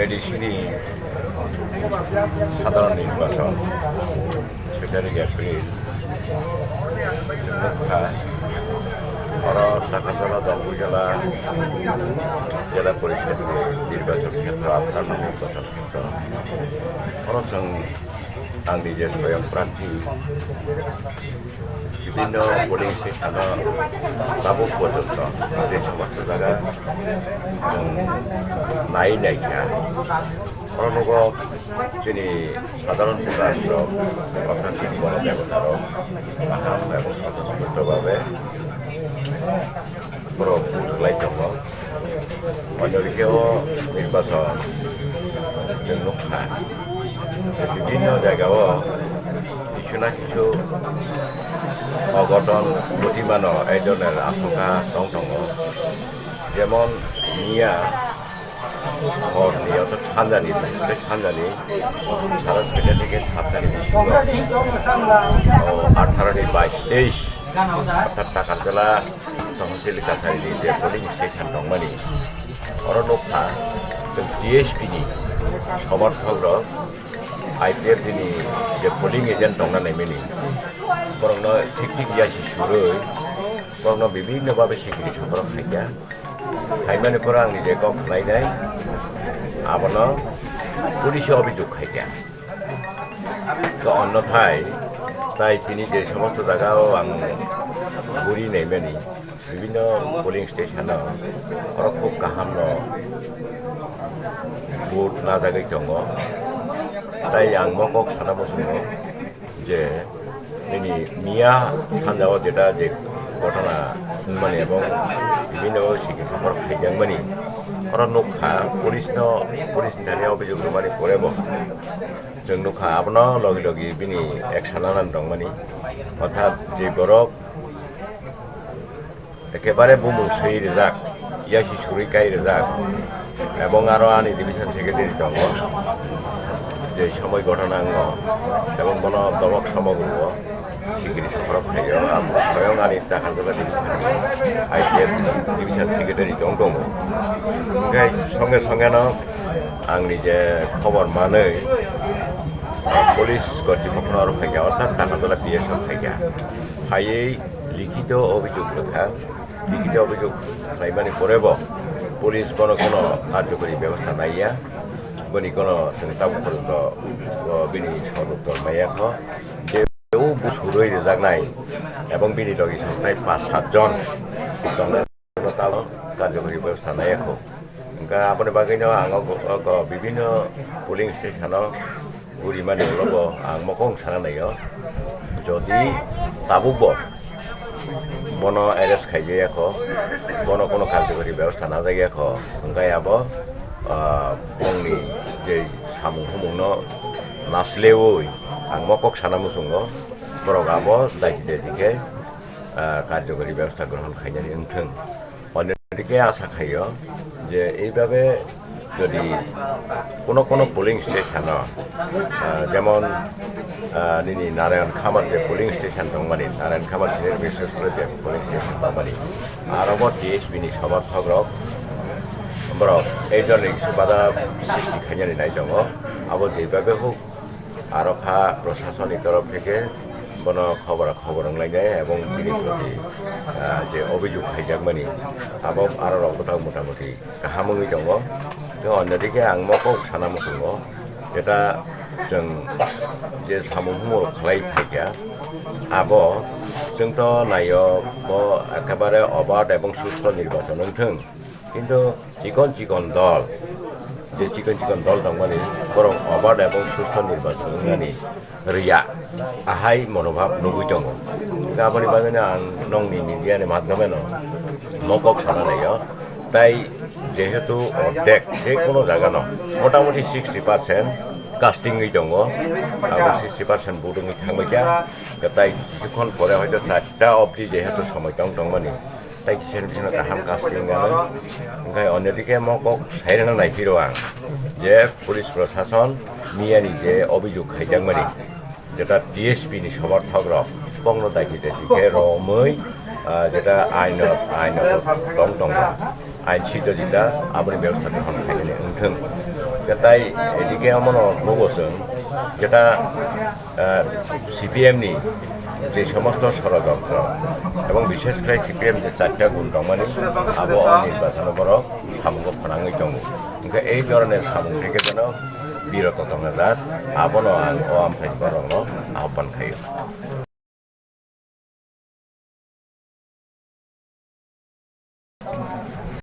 এডিসিনি সাধারণ নির্বাচন 6 এপ্রিল ঢাকা জেলা জেলা পরিষদ নির্বাচন ক্ষেত্র আপনার নির্বাচন ক্ষেত্র जों आंनि जे स्वयं प्रार्थी বিভিন্ন পোলিং স্টেশনে তাবুক পর্যন্ত যে সমস্ত জায়গা নাইকা অনগ যিনি সাধারণ প্রশাসক অর্থাৎ তিনি গণব্যবস্থারক গাহাম এবং স্বতঃস্ফূর্তভাবে খাই दङ অন্যদিকেও নির্বাচন जों नुखा বিভিন্ন জায়গাও কিছু না কিছু অঘটন ঘটিমানো এই ধরনের আশঙ্কা দङ যেমন মিয়া হরনি অর্থাৎ সানজানি সানজানি 6 থেকে 7 তারিখ 18 22 অর্থাৎ ঢাকা জেলা তহসিল কাছারিनि যে পোলিং স্টেশন दंमानि अरन'खा जों DSPनि समर्थक IPF नि जे पोलिं एजेंट दंना नायमानि बरंनो ठीक यासि सुरै बरंनो विभिन्न भावे सिगिरि सफर खायगा खायमानिफोरा आंनि जे गाव खालायनाय आबनो पुलिस अभियोग खायगा तो अन्यथाय তাই তিনি যে সমস্ত জায়গাও আং ঘুরি নাইমানি বিভিন্ন পোলিং স্টেশনে খুব গাহাম ভোট না জায়গায় দङ তাই आं मकक साना बुङो যে তিনি মিয়া সানজাও যেটা যে ঘটনা মানে এবং বিভিন্ন সফর খাইজাंमानि अरन'खा पुलिसनि अभियोग माने परेब जों नुखा आबनो लगे लगे बिनि एक्शन लानानै दंमानि अर्थात जे बरक एकेबारे बुमुसै रेजाक यासि सुरैकाय रेजाक এবং আরো আনি ডিভিশন সেক্রেটারি दङ যে সময় ঘটনা এবং বন দমক সমগ্র सिगिरि सफर खायो आं स्वयं आंनि ढाका जिल्ला IPF डिभिशन सेक्रेटारि दङ ओमफ्राय संगे संगेनो आंनि जे खबर मानै पुलिस कर्तृपक्ष आरो फायगा अर्थात ढाका जिल्ला PSF फायगा फायै लिखित अभियोग लेखा लिखित अभियोग खालायमानि परेब पुलिस কোনো কার্যকরী ব্যবস্থা নাইয়া বনি কোনো তাবুক পর্যন্ত বিনি সদুত্তর মাইয়াখ যে সুরৈ রেজাকনাय এবং বিনি লগি সংস্থাय 5-7 জন কার্যকরী ব্যবস্থা নাইয়াখ ओंका आपनि बागैनो आं विभिन्न पोलिं स्टेशनाव गुरिमानि उलाव आं मकं साना नायो जदि ताबुक बन एरेस्ट खायजायाख बन कोनो कार्यकरी व्यवस्था ना जायाख ओंकायाब जोंनि जे सामुं हुमुंनो नासलेवै आं मकक साना मुसुङो बरगाब दायित्वदिके कार्यकरी व्यवस्था ग्रहण खायनानै उनथों अन्यदिके आशा खायो যে এইভাবে যদি কোনো পোলিং স্টেশন যেমন নিনি নারায়ণ খামার যে পোলিং স্টেশন দंमानि नारायण खामार सिनियर बिशेष করে যে পোলিং স্টেশন दंमानि আরব DSPनि समर्थक बरक এই ধরনের কিছু বাধা সৃষ্টি খাইনাनै নাই दङ আবার যেভাবে হোক আরক্ষা প্রশাসনিক তরফ থেকে বন খবর লাইনাय এবং বিনি প্রতি যে অভিযোগ খাইजांमानि आबाव आरो रगताव मोटामुटी गाहामै दङ तो अन्यदिके आं मकौ साना मुसुङो जेटा जों जे सामुं हुमुर खालाय फायगा आबो जोंथ' नायो एकेबारे अबाध এবং সুস্থ নির্বাচন হथों কিন্তু চিকন দল যে চিকন দল दंमानि বরং अबाध এবং সুস্থ নির্বাচন होननानै रिया आहाय मनोभाब नुबुय दङ गाबोन बागैनो आं नंनि मिडियानि माध्यमेनो मकक साना नायो তাই যেহেতু অর্ধেক যে কোনো জায়গানো মোটামুটি 60% কাস্টিংই দङ এবং 60% ভোটিংই थांबायखा তাই কিছুক্ষণ পরে হয়তো 4টা অবধি যেহেতু সময় दंमानि তাই কিছু গাহাম কাস্টিংआनो ओंखाय अन्यदिके मकक सायराना नायफिरो आं जे पुलिस प्रशासन मियानि जे अभियोग खायजांमानि जेटा DSPनि समर्थक बंगनो दायित्वदिके रमै যেটা আইন দं আইন সিদ্ধ যেটা আপনি ব্যবস্থা গ্রহণ খাইনি উঠুন তাই এদিকে আমার নবসন যেটা সিপিএমনি যে সমস্ত ষড়যন্ত্র এবং বিশেষ করে সিপিএম যে 4টা গুণ দं মানে আবো নির্বাচন বড় সামুঙ্গ ফনাঙই দं এই ধরনের সামুং থেকে যেন বিরত দं আবনো আং ও আমসাই বরং আহ্বান খাইयो